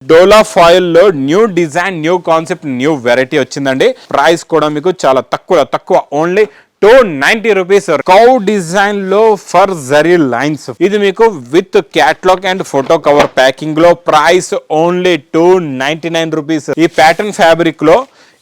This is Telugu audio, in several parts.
డోలా ఫాయిల్ లో new design, new concept, new variety వచ్చిందండి. ప్రైస్ కూడా మీకు చాలా తక్కువ, ఓన్లీ 290 రూపీస్. కౌ డిజైన్ లో ఫర్ జరీ లైన్స్, ఇది మీకు with catalogue and photo cover packing లో. Price only 299 rupees. ఈ ప్యాటర్న్ ఫ్యాబ్రిక్ లో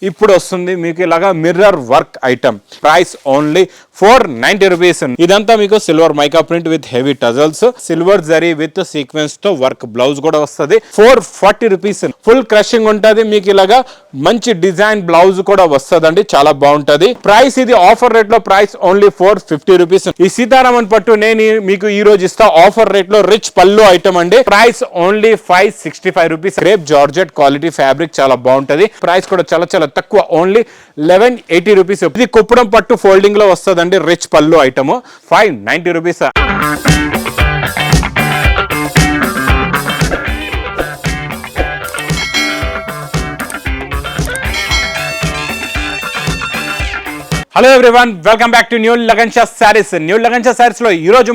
ఇప్పుడు వస్తుంది మీకు ఇలాగా mirror work item. Price only 490 rupees. ఇదంతా మీకు silver mica print with heavy tassels, silver zari with sequence తో వర్క్. బ్లౌజ్ కూడా వస్తుంది. 440 రూపీస్. ఫుల్ క్రషింగ్ ఉంటుంది. మీకు ఇలాగా మంచి డిజైన్ బ్లౌజ్ కూడా వస్తుందండి, చాలా బాగుంటది. ప్రైస్ ఇది ఆఫర్ రేట్ లో ప్రైస్ ఓన్లీ 450 రూపీస్. ఈ సీతారామన్ పట్టు నేను మీకు ఈ రోజు ఇస్తా ఆఫర్ రేట్ లో. రిచ్ పళ్ళు ఐటమ్ అండి. Price only 565 rupees. Crepe georgette quality fabric, చాలా బాగుంటది. ప్రైస్ కూడా చాలా తక్కువ, ఓన్లీ 1180 రూపీస్. ఇది కుప్పడం పట్టు ఫోల్డింగ్ లో వస్తుందండి. రిచ్ పళ్ళు item 590 rupees. Hello everyone, welcome back to new Lagan Shah saris. New Lagan Shah saris లో ఈ రోజు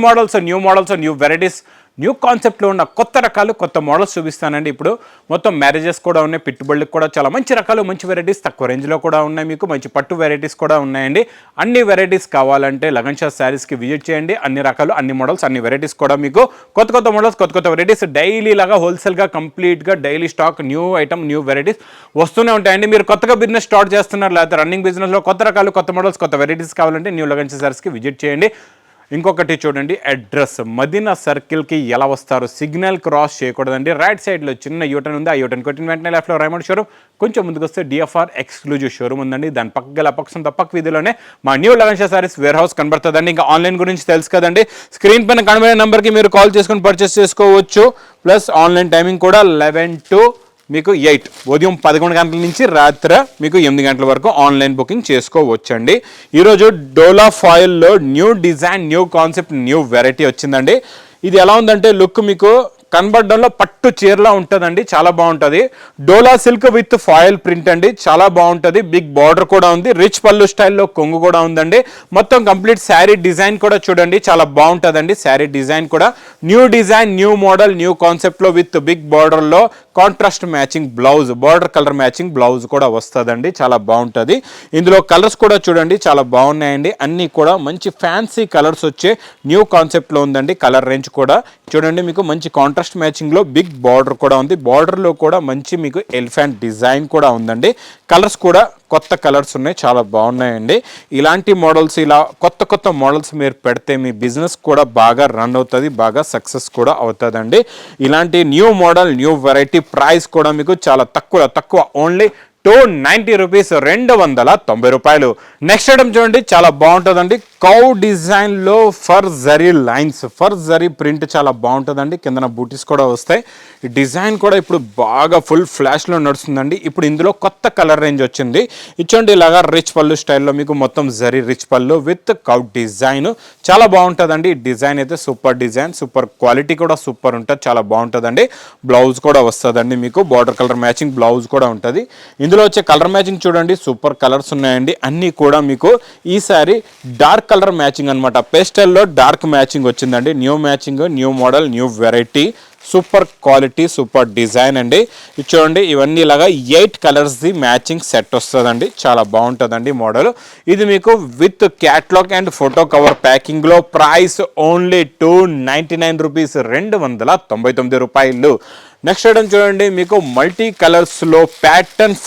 new models, new varieties, new కాన్సెప్ట్లో ఉన్న కొత్త రకాలు, కొత్త మోడల్స్ చూపిస్తానండి. ఇప్పుడు మొత్తం మ్యారేజెస్ కూడా ఉన్నాయి, పెట్టుబడులకు కూడా చాలా మంచి రకాలు, మంచి వెరైటీస్ తక్కువ రేంజ్లో కూడా ఉన్నాయి. మీకు మంచి పట్టు వెరైటీస్ కూడా ఉన్నాయండి. అన్ని వెరైటీస్ కావాలంటే లగన్ షా శారీస్కి విజిట్ చేయండి. అన్ని రకాలు, అన్ని మోడల్స్, అన్ని వెరైటీస్ కూడా మీకు కొత్త మోడల్స్, కొత్త వెరైటీస్ డైలీ లాగా హోల్సేల్గా కంప్లీట్గా daily stock, new item, new varieties వస్తూనే ఉంటాయండి. మీరు కొత్తగా బిజినెస్ స్టార్ట్ చేస్తున్నారు, లేకపోతే రన్నింగ్ బిజినెస్లో కొత్త రకాలు, కొత్త మోడల్స్, కొత్త వెరైటీస్ కావాలంటే న్యూ లగన్ షా శారీస్కి విజిట్ చేయండి. ఇంకొకటి చూడండి, అడ్రస్ మదీనా సర్కిల్కి ఎలా వస్తారు, సిగ్నల్ క్రాస్ చేయకూడదండి. రైట్ సైడ్లో చిన్న యూటర్న్ ఉంది. ఆ యూటర్న్ కొట్టిన వెంటనే లెఫ్ట్లో రైమండ్ షోరూమ్, కొంచెం ముందుకు వస్తే DFR ఎక్స్క్లూజివ్ షోరూమ్ ఉందండి. దాని పక్క గల పక్క వీధిలోనే మా new Lagan Shah sarees warehouse కనబడుతుందండి. ఇంకా ఆన్లైన్ గురించి తెలుసు కదండి, స్క్రీన్ పైన కనబడే నెంబర్కి మీరు కాల్ చేసుకుని పర్చేస్ చేసుకోవచ్చు. ప్లస్ ఆన్లైన్ టైమింగ్ కూడా 11 to మీకు 8, ఉదయం 11 గంటల నుంచి రాత్రి మీకు 8 గంటల వరకు ఆన్లైన్ బుకింగ్ చేసుకోవచ్చండి. ఈరోజు డోలా ఫాయిల్లో new design, new concept, new variety వచ్చిందండి. ఇది ఎలా ఉందంటే లుక్ మీకు కనబడడంలో పట్టు చీరలా ఉంటుందండి, చాలా బాగుంటుంది. డోలా సిల్క్ విత్ ఫాయిల్ ప్రింట్ అండి, చాలా బాగుంటుంది. బిగ్ బార్డర్ కూడా ఉంది. రిచ్ పళ్ళు స్టైల్లో కొంగు కూడా ఉందండి. మొత్తం కంప్లీట్ శారీ డిజైన్ కూడా చూడండి, చాలా బాగుంటుందండి. శారీ డిజైన్ కూడా new design, new model, new కాన్సెప్ట్లో విత్ బిగ్ బార్డర్లో contrast matching blouse, border colour matching blouse కూడా వస్తుందండి, చాలా బాగుంటుంది. ఇందులో కలర్స్ కూడా చూడండి, చాలా బాగున్నాయండి. అన్నీ కూడా మంచి ఫ్యాన్సీ కలర్స్ వచ్చే న్యూ కాన్సెప్ట్లో ఉందండి. కలర్ రేంజ్ కూడా చూడండి, మీకు మంచి కాంట్రాస్ట్ మ్యాచింగ్లో బిగ్ బార్డర్ కూడా ఉంది. బార్డర్లో కూడా మంచి మీకు ఎలిఫెంట్ డిజైన్ కూడా ఉందండి. కలర్స్ కూడా కొత్త కలర్స్ ఉన్నాయి, చాలా బాగున్నాయండి. ఇలాంటి మోడల్స్, ఇలా కొత్త మోడల్స్ మీరు పెడితే మీ బిజినెస్ కూడా బాగా రన్ అవుతుంది, బాగా సక్సెస్ కూడా అవుతుందండి. ఇలాంటి new model, new variety price కూడా మీకు చాలా తక్కువ, ఓన్లీ 290 రూపీస్, 290 రూపాయలు. నెక్స్ట్ ఐటమ్ చూడండి, చాలా బాగుంటుందండి. కౌ డిజైన్ లో for zari lines, for zari print చాలా బాగుంటుందండి. కిందన బూటీస్ కూడా వస్తాయి. ఈ డిజైన్ కూడా ఇప్పుడు బాగా ఫుల్ ఫ్లాష్ లో నడుస్తుందండి. ఇప్పుడు ఇందులో కొత్త కలర్ రేంజ్ వచ్చింది. ఇచ్చండి ఇలాగా రిచ్ పళ్ళు స్టైల్లో మీకు మొత్తం జరీ రిచ్ పళ్ళు విత్ కౌ డిజైన్, చాలా బాగుంటుందండి. ఈ డిజైన్ అయితే సూపర్ డిజైన్, సూపర్ క్వాలిటీ కూడా సూపర్ ఉంటుంది, చాలా బాగుంటుందండి. బ్లౌజ్ కూడా వస్తుందండి, మీకు బార్డర్ కలర్ మ్యాచింగ్ బ్లౌజ్ కూడా ఉంటుంది. ఇందులో వచ్చే కలర్ మ్యాచింగ్ చూడండి, సూపర్ కలర్స్ ఉన్నాయండి. అన్నీ కూడా మీకు ఈసారి డార్క్ కలర్ మ్యాచింగ్ అనమాట. పేస్టల్లో డార్క్ మ్యాచింగ్ వచ్చిందండి. New matching, new model, new variety, super quality, super design అండి. ఇది చూడండి, ఇవన్నీ ఇలాగా 8 కలర్స్ది మ్యాచింగ్ సెట్ వస్తుందండి, చాలా బాగుంటుందండి మోడల్. ఇది మీకు with catalogue and photo cover ప్యాకింగ్లో. ప్రైస్ ఓన్లీ 299 రూపీస్, 299 రూపాయలు. నెక్స్ట్ ఐటమ్ చూడండి, మీకు మల్టీ కలర్స్లో ప్యాటర్న్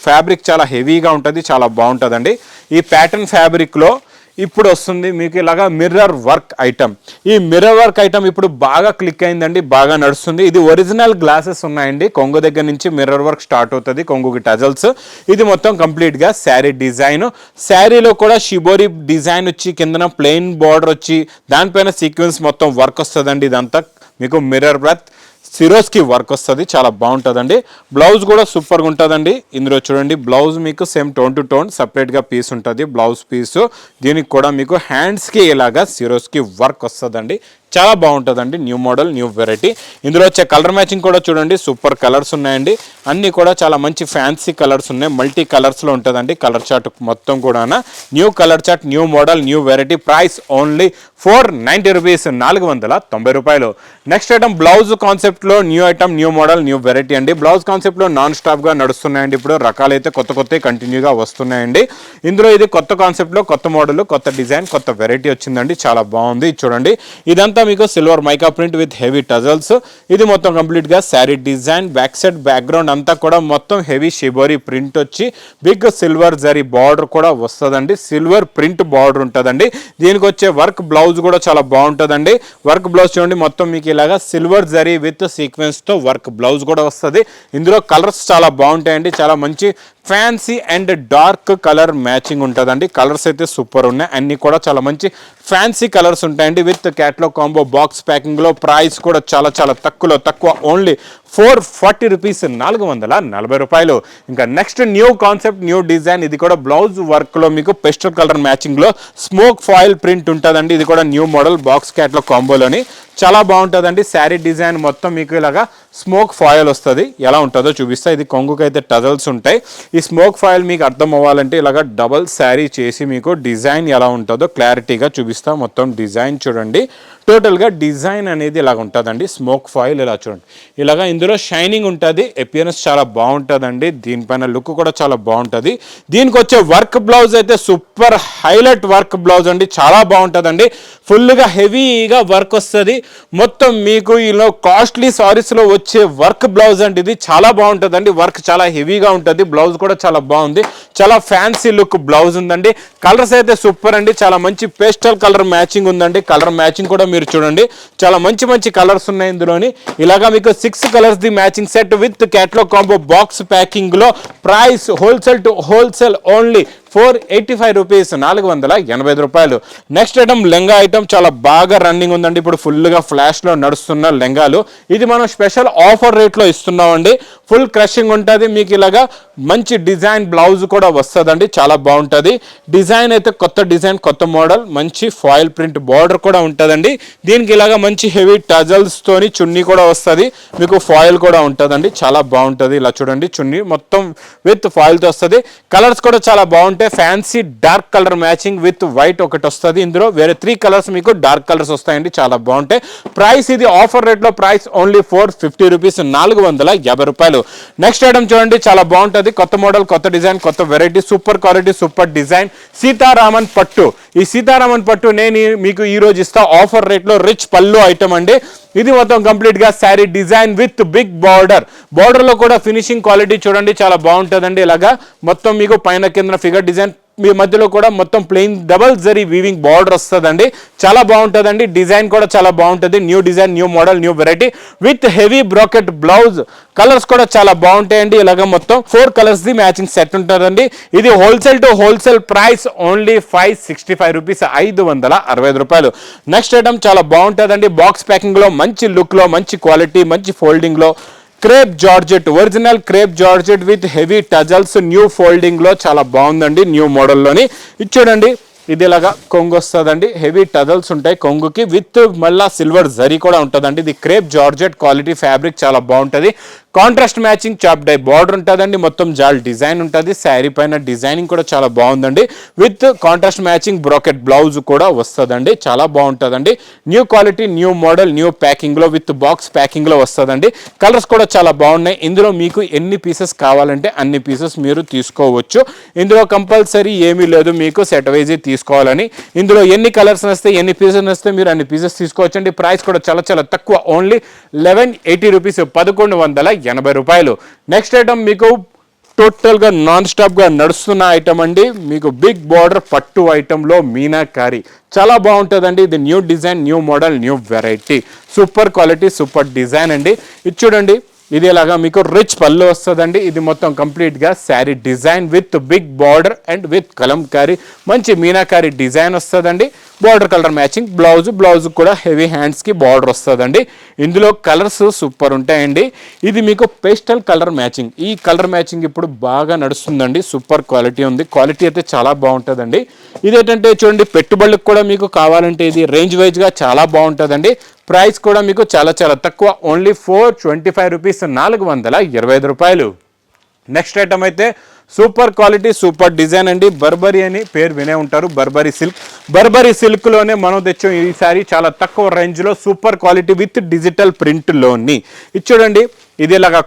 ఫ్యాబ్రిక్ చాలా హెవీగా ఉంటుంది, చాలా బాగుంటుందండి. ఈ ప్యాటర్న్ ఫ్యాబ్రిక్లో ఇప్పుడు వస్తుంది మీకు ఇలాగా మిర్రర్ వర్క్ ఐటమ్. ఈ మిర్రర్ వర్క్ ఐటమ్ ఇప్పుడు బాగా క్లిక్ అయిందండి, బాగా నడుస్తుంది. ఇది ఒరిజినల్ గ్లాసెస్ ఉన్నాయండి. కొంగు దగ్గర నుంచి మిర్రర్ వర్క్ స్టార్ట్ అవుతుంది, కొంగుకి టజల్స్. ఇది మొత్తం కంప్లీట్గా శారీ డిజైన్. శారీలో కూడా షిబోరి డిజైన్ వచ్చి కిందన ప్లెయిన్ బార్డర్ వచ్చి దానిపైన సీక్వెన్స్ మొత్తం వర్క్ వస్తుందండి. ఇదంతా మీకు మిర్రర్ వర్క్, సిరోస్కి వర్క్ వస్తుంది, చాలా బాగుంటుందండి. బ్లౌజ్ కూడా సూపర్గా ఉంటుందండి. ఇందులో చూడండి, బ్లౌజ్ మీకు సేమ్ టోన్ టు టోన్ సపరేట్గా పీస్ ఉంటుంది, బ్లౌజ్ పీసు. దీనికి కూడా మీకు హ్యాండ్స్కి ఇలాగా సిరోస్కి వర్క్ వస్తుందండి, చాలా బాగుంటుందండి. New model new variety. ఇందులో వచ్చే కలర్ మ్యాచింగ్ కూడా చూడండి, సూపర్ కలర్స్ ఉన్నాయండి. అన్నీ కూడా చాలా మంచి ఫ్యాన్సీ కలర్స్ ఉన్నాయి, మల్టీ కలర్స్లో ఉంటుందండి కలర్ చార్ట్ మొత్తం కూడా. New colour chart, new model, new variety. Price only 490 rupees, 490 రూపాయలు. నెక్స్ట్ ఐటమ్ బ్లౌజ్ కాన్సెప్ట్లో new item, new model, new variety అండి. బ్లౌజ్ కాన్సెప్ట్లో నాన్ స్టాప్గా నడుస్తున్నాయండి. ఇప్పుడు రకాలైతే కొత్త కంటిన్యూగా వస్తున్నాయండి. ఇందులో ఇది కొత్త కాన్సెప్ట్లో కొత్త మోడల్, కొత్త డిజైన్, కొత్త వెరైటీ వచ్చిందండి. చాలా బాగుంది. చూడండి, ఇదంతా మీకు silver mica print with heavy tassels. ఇది మొత్తం కంప్లీట్గా sari design. Back side background అంతా కూడా మొత్తం హెవీ షిబోరీ ప్రింట్ వచ్చి బిగ్ సిల్వర్ జరీ బార్డర్ కూడా వస్తుందండి. సిల్వర్ ప్రింట్ బార్డర్ ఉంటుందండి. దీనికి వచ్చే వర్క్ బ్లౌజ్ కూడా చాలా బాగుంటుందండి. వర్క్ బ్లౌజ్ చూడండి, మొత్తం మీకు ఇలాగా సిల్వర్ జరీ విత్ సీక్వెన్స్ తో వర్క్ బ్లౌజ్ కూడా వస్తుంది. ఇందులో కలర్స్ చాలా బాగుంటాయండి. చాలా మంచి fancy and dark colour matching ఉంటుందండి. కలర్స్ అయితే సూపర్ ఉన్నాయి. అన్ని కూడా చాలా మంచి ఫ్యాన్సీ కలర్స్ ఉంటాయండి విత్ క్యాట్లాగ్ కాంబో బాక్స్ ప్యాకింగ్లో. ప్రైస్ కూడా చాలా తక్కువ, ఓన్లీ 440 రూపీస్, 440 రూపాయలు. ఇంకా next new concept, new design. ఇది కూడా బ్లౌజ్ వర్క్లో మీకు పెస్టల్ కలర్ మ్యాచింగ్లో స్మోక్ ఫాయిల్ ప్రింట్ ఉంటుందండి. ఇది కూడా న్యూ మోడల్ బాక్స్ క్యాట్లాగ్ కాంబోలోని చాలా బాగుంటుందండి. శారీ డిజైన్ మొత్తం మీకు ఇలాగా స్మోక్ ఫాయిల్ వస్తుంది. ఎలా ఉంటుందో చూపిస్తా. ఇది కొంగుకి అయితే టజల్స్ ఉంటాయి. ఈ స్మోక్ ఫాయిల్ మీకు అర్థం అవ్వాలంటే ఇలాగా డబల్ శారీ చేసి మీకు డిజైన్ ఎలా ఉంటుందో క్లారిటీగా చూపిస్తా. మొత్తం డిజైన్ చూడండి. టోటల్గా డిజైన్ అనేది ఇలాగ ఉంటుందండి. స్మోక్ ఫాయిల్ ఇలా చూడండి. ఇలాగా ఇందులో షైనింగ్ ఉంటుంది. అపియరెన్స్ చాలా బాగుంటుందండి. దీనిపైన లుక్ కూడా చాలా బాగుంటుంది. దీనికి వచ్చే వర్క్ బ్లౌజ్ అయితే సూపర్ హైలైట్ వర్క్ బ్లౌజ్ అండి. చాలా బాగుంటుందండి. ఫుల్గా హెవీగా వర్క్ వస్తుంది. మొత్తం మీకు ఇలా కాస్ట్లీ సారీస్లో వచ్చే వర్క్ బ్లౌజ్ అండి. ఇది చాలా బాగుంటుందండి. వర్క్ చాలా హెవీగా ఉంటుంది. బ్లౌజ్ కూడా చాలా బాగుంది. చాలా ఫ్యాన్సీ లుక్ బ్లౌజ్ ఉందండి. కలర్స్ అయితే సూపర్ అండి. చాలా మంచి పేస్టల్ కలర్ మ్యాచింగ్ ఉందండి. కలర్ మ్యాచింగ్ కూడా మీరు చూడండి, చాలా మంచి కలర్స్ ఉన్నాయి ఇందులోని. ఇలాగా మీకు 6 colours the matching set with catalogue combo box packing లో. Price wholesale to wholesale only 485 rupees, 485 రూపాయలు. Next item lehenga item. చాలా బాగా రన్నింగ్ ఉందండి. ఇప్పుడు ఫుల్గా ఫ్లాష్లో నడుస్తున్న లెంగాలు. ఇది మనం స్పెషల్ ఆఫర్ రేట్లో ఇస్తున్నామండి. ఫుల్ క్రషింగ్ ఉంటుంది. మీకు ఇలాగా మంచి డిజైన్ బ్లౌజ్ కూడా వస్తుందండి. చాలా బాగుంటుంది. డిజైన్ అయితే కొత్త డిజైన్, కొత్త మోడల్, మంచి ఫాయిల్ ప్రింట్ బార్డర్ కూడా ఉంటుందండి. దీనికి ఇలాగా మంచి హెవీ టజల్స్ తోని చున్నీ కూడా వస్తుంది. మీకు ఫాయిల్ కూడా ఉంటుందండి. చాలా బాగుంటుంది. ఇలా చూడండి, చున్నీ మొత్తం విత్ ఫాయిల్తో వస్తుంది. కలర్స్ కూడా చాలా బాగుంటాయి. Fancy dark colour matching with white ఒకటి వస్తుంది. ఇందులో వేరే 3 కలర్స్ మీకు డార్క్ కలర్స్ వస్తాయండి. చాలా బాగుంటాయి. ప్రైస్ ఇది ఆఫర్ రేట్లో. ప్రైస్ ఓన్లీ 450 రూపీస్, 450 రూపాయలు. నెక్స్ట్ ఐటమ్ చూడండి, చాలా బాగుంటుంది. కొత్త మోడల్, కొత్త డిజైన్, కొత్త variety, super quality, super design. Sitharaman పట్టు. ఈ సీతారామన్ పట్టు నేను మీకు ఈ రోజు ఇస్తా ఆఫర్ రేట్లో. రిచ్ పళ్ళు ఐటమ్ అండి. ఇది మొత్తం కంప్లీట్ గా sari design with big border. Border లో కూడా ఫినిషింగ్ క్వాలిటీ చూడండి, చాలా బాగుంటుందండి. ఇలాగా మొత్తం మీకు పైన కింద ఫిగర్ డిజైన్, మీ మధ్యలో కూడా మొత్తం plain double zari weaving border వస్తుందండి. చాలా బాగుంటుందండి. డిజైన్ కూడా చాలా బాగుంటుంది. New design, new model, new variety with heavy bracket blouse. Colours కూడా చాలా బాగుంటాయండి. ఇలాగ మొత్తం 4 కలర్స్ ది మ్యాచింగ్ సెట్ ఉంటుందండి. ఇది wholesale to wholesale. Price only 565 rupees, 565 రూపాయలు. నెక్స్ట్ ఐటమ్ చాలా బాగుంటుందండి. బాక్స్ ప్యాకింగ్ లో, మంచి లుక్ లో, మంచి క్వాలిటీ, మంచి ఫోల్డింగ్ లో. Crepe georgette, original crepe georgette with heavy tassels, new folding లో. చాలా బాగుందండి. న్యూ మోడల్లోని ఇది చూడండి. ఇది ఇలాగా కొంగు వస్తుందండి. హెవీ టజల్స్ ఉంటాయి కొంగుకి విత్ మళ్ళా సిల్వర్ జరీ కూడా ఉంటుందండి. ఇది క్రేప్ జార్జెట్ క్వాలిటీ ఫ్యాబ్రిక్. చాలా బాగుంటుంది. కాంట్రాస్ట్ మ్యాచింగ్ చాప్ డై బార్డర్ ఉంటుందండి. మొత్తం జాల్ డిజైన్ ఉంటుంది. శారీ పైన డిజైనింగ్ కూడా చాలా బాగుందండి. With contrast matching bracket blouse కూడా వస్తుందండి. చాలా బాగుంటుందండి. New quality, new model, new packing లో విత్ బాక్స్ ప్యాకింగ్ లో వస్తుందండి. కలర్స్ కూడా చాలా బాగున్నాయి. ఇందులో మీకు ఎన్ని పీసెస్ కావాలంటే అన్ని పీసెస్ మీరు తీసుకోవచ్చు. ఇందులో కంపల్సరీ ఏమీ లేదు మీకు సెట్ వైజ్ తీసుకోవాలని. ఇందులో ఎన్ని కలర్స్ వస్తే, ఎన్ని పీసెస్ వస్తే మీరు అన్ని పీసెస్ తీసుకోవచ్చండి. ప్రైస్ కూడా చాలా తక్కువ. ఓన్లీ 1180 రూపీస్, 1180 రూపాయలు. నెక్స్ట్ ఐటమ్ మీకు టోటల్గా నాన్ స్టాప్గా నడుస్తున్న ఐటమ్ అండి. మీకు బిగ్ బార్డర్ పట్టు ఐటంలో మీనాకారి. చాలా బాగుంటుందండి. ఇది new design, new model, new variety, super quality, super design అండి. ఇది చూడండి. ఇది ఇలాగా మీకు రిచ్ పళ్ళు వస్తుందండి. ఇది మొత్తం కంప్లీట్గా sari design with big border and with Kalamkari మంచి మీనాకారి డిజైన్ వస్తుందండి. బార్డర్ కలర్ మ్యాచింగ్ బ్లౌజ్ కూడా హెవీ హ్యాండ్స్కి బార్డర్ వస్తుందండి. ఇందులో కలర్స్ సూపర్ ఉంటాయండి. ఇది మీకు పేస్టల్ కలర్ మ్యాచింగ్. ఈ కలర్ మ్యాచింగ్ ఇప్పుడు బాగా నడుస్తుందండి. సూపర్ క్వాలిటీ ఉంది. క్వాలిటీ అయితే చాలా బాగుంటుందండి. ఇదేంటంటే చూడండి పెట్టుబడులకు కూడా మీకు కావాలంటే ఇది రేంజ్ వైజ్గా చాలా బాగుంటుందండి. ప్రైస్ కూడా మీకు చాలా చాలా తక్కువ, ఓన్లీ 425 రూపీస్, 425 రూపాయలు. నెక్స్ట్ ఐటమ్ అయితే సూపర్ క్వాలిటీ సూపర్ డిజైన్ అండి. బర్బరీ అని పేరు వినే ఉంటారు. బర్బరీ సిల్క్లోనే మనం తెచ్చాం ఈసారి చాలా తక్కువ రేంజ్లో సూపర్ క్వాలిటీ విత్ డిజిటల్ ప్రింట్లోని. ఇది చూడండి, ఇది ఇలాగా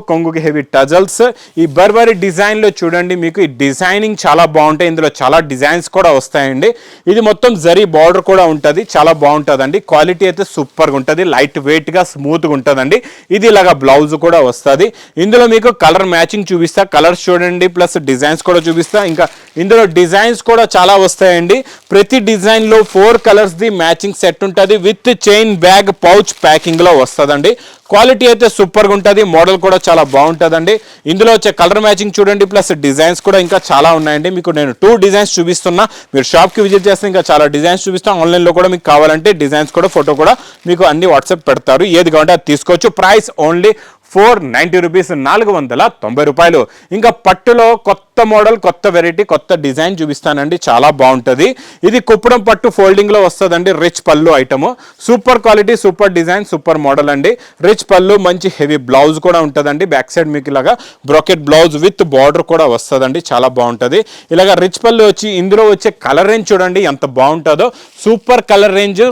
కొంగుకి హెవీ టజల్స్. ఈ బర్బరీ డిజైన్లో చూడండి మీకు ఈ డిజైనింగ్ చాలా బాగుంటాయి. ఇందులో చాలా డిజైన్స్ కూడా వస్తాయండి. ఇది మొత్తం జరీ బార్డర్ కూడా ఉంటుంది. చాలా బాగుంటుందండి. క్వాలిటీ అయితే సూపర్గా ఉంటుంది. లైట్ వెయిట్గా స్మూత్గా ఉంటుందండి. ఇది ఇలాగా బ్లౌజ్ కూడా వస్తుంది. ఇందులో మీకు కలర్ మ్యాచింగ్ చూపిస్తా, కలర్స్ చూడండి, ప్లస్ డిజైన్స్ కూడా చూపిస్తా. ఇంకా ఇందులో డిజైన్స్ కూడా చాలా వస్తాయండి. ప్రతి డిజైన్లో 4 కలర్స్ది మ్యాచింగ్ సెట్ ఉంటుంది. విత్ చైన్ బ్యాగ్ పౌచ్ ప్యాకింగ్లో వస్తుందండి. క్వాలిటీ అయితే సూపర్గా ఉంటుంది. మోడల్ కూడా చాలా బాగుంటుందండి. ఇందులో వచ్చే కలర్ మ్యాచింగ్ చూడండి, ప్లస్ డిజైన్స్ కూడా ఇంకా చాలా ఉన్నాయండి. మీకు నేను 2 డిజైన్స్ చూపిస్తున్నా. మీరు షాప్కి విజిట్ చేస్తే ఇంకా చాలా డిజైన్స్ చూపిస్తాను. ఆన్లైన్లో కూడా మీకు కావాలంటే డిజైన్స్ కూడా ఫోటో కూడా మీకు అన్ని వాట్సాప్ పెడతారు. ఏది కావాలంటే అది తీసుకోవచ్చు. ప్రైస్ ఓన్లీ 490 రూపీస్, 490 రూపాయలు. ఇంకా పట్టులో కొత్త మోడల్, కొత్త వెరైటీ, కొత్త డిజైన్ చూపిస్తానండి. చాలా బాగుంటుంది. ఇది కుప్పడం పట్టు ఫోల్డింగ్లో వస్తుందండి. రిచ్ పళ్ళు item. Super quality super design super model అండి. రిచ్ పళ్ళు మంచి హెవీ బ్లౌజ్ కూడా ఉంటుందండి. బ్యాక్ సైడ్ మీకు ఇలాగా బ్రాకెట్ బ్లౌజ్ విత్ బార్డర్ కూడా వస్తుందండి. చాలా బాగుంటుంది. ఇలాగా రిచ్ పళ్ళు వచ్చి ఇందులో వచ్చే కలర్ రేంజ్ చూడండి ఎంత బాగుంటుందో. సూపర్ కలర్ రేంజ్,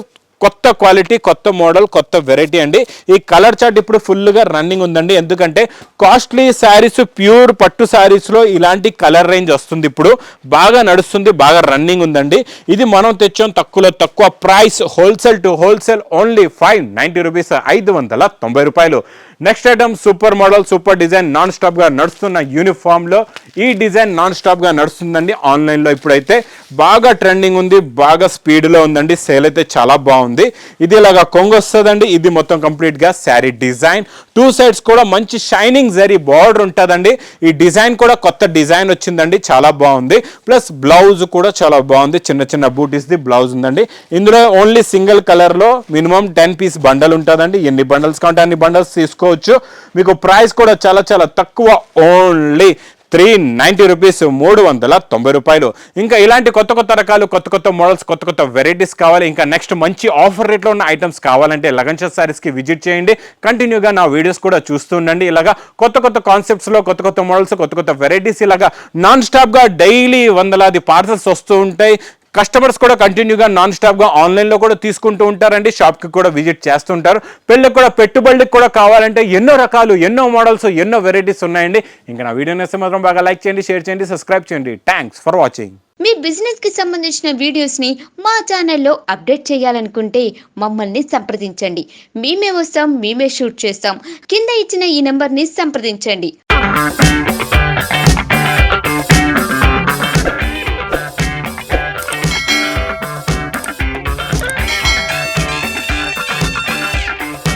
కొత్త క్వాలిటీ, కొత్త మోడల్, కొత్త వెరైటీ అండి. ఈ కలర్ చార్ట్ ఇప్పుడు ఫుల్గా రన్నింగ్ ఉందండి. ఎందుకంటే కాస్ట్లీ శారీస్, ప్యూర్ పట్టు శారీస్లో ఇలాంటి కలర్ రేంజ్ వస్తుంది. ఇప్పుడు బాగా నడుస్తుంది, బాగా రన్నింగ్ ఉందండి. ఇది మనం తెచ్చాం తక్కువలో తక్కువ. Price wholesale to wholesale only 590 rupees, 590 రూపాయలు. Next item super model super design non స్టాప్గా నడుస్తున్న యూనిఫామ్లో ఈ డిజైన్ నాన్ స్టాప్గా నడుస్తుందండి. ఆన్లైన్లో ఇప్పుడైతే బాగా ట్రెండింగ్ ఉంది, బాగా స్పీడ్లో ఉందండి. సేల్ అయితే చాలా బాగుంది. ఇది ఇలాగా కొంగు వస్తుందండి. ఇది మొత్తం కంప్లీట్గా శారీ డిజైన్. 2 సైడ్స్ కూడా మంచి షైనింగ్ జరీ బార్డర్ ఉంటుందండి. ఈ డిజైన్ కూడా కొత్త డిజైన్ వచ్చిందండి. చాలా బాగుంది. ప్లస్ బ్లౌజ్ కూడా చాలా బాగుంది. చిన్న చిన్న బూటీస్ది బ్లౌజ్ ఉందండి. ఇందులో ఓన్లీ సింగిల్ కలర్లో మినిమం 10 పీస్ బండల్ ఉంటుందండి. ఎన్ని బండల్స్ కావాలంటే అన్ని బండల్స్ తీసుకోవచ్చు. మీకు ప్రైస్ కూడా చాలా చాలా తక్కువ, ఓన్లీ 390 రూపీస్, 390 రూపాయలు. ఇంకా ఇలాంటి కొత్త కొత్త రకాలు, కొత్త కొత్త మోడల్స్, కొత్త కొత్త వెరైటీస్ కావాలి, ఇంకా నెక్స్ట్ మంచి ఆఫర్ రేట్లో ఉన్న ఐటమ్స్ కావాలంటే లగన్షా శారీస్కి విజిట్ చేయండి. కంటిన్యూగా నా వీడియోస్ కూడా చూస్తూ ఉండండి. ఇలాగా కొత్త కొత్త కాన్సెప్ట్స్లో కొత్త కొత్త మోడల్స్, కొత్త కొత్త వెరైటీస్ ఇలాగా నాన్ స్టాప్గా డైలీ వందలాది పార్సల్స్ వస్తూ ఉంటాయి. కస్టమర్స్ కూడా కంటిన్యూగా నాన్ స్టాప్గా ఆన్లైన్లో కూడా తీసుకుంటూ ఉంటారండి. షాప్కి కూడా విజిట్ చేస్తుంటారు. పెళ్ళికి కూడా పెట్టుబడులకు కూడా కావాలంటే ఎన్నో రకాలు, ఎన్నో మోడల్స్, ఎన్నో వెరైటీస్ ఉన్నాయండి. ఇంకా నా వీడియో నచ్చితే మాత్రం బాగా లైక్ చేయండి, షేర్ చేయండి, సబ్స్క్రైబ్ చేయండి. Thanks for watching. Me business కి సంబంధించిన వీడియోస్ ని మా ఛానల్లో అప్డేట్ చేయాలనుకుంటే మమ్మల్ని సంప్రదించండి. మేమే వస్తాం, మేమే షూట్ చేస్తాం. కింద ఇచ్చిన ఈ నెంబర్ ని సంప్రదించండి.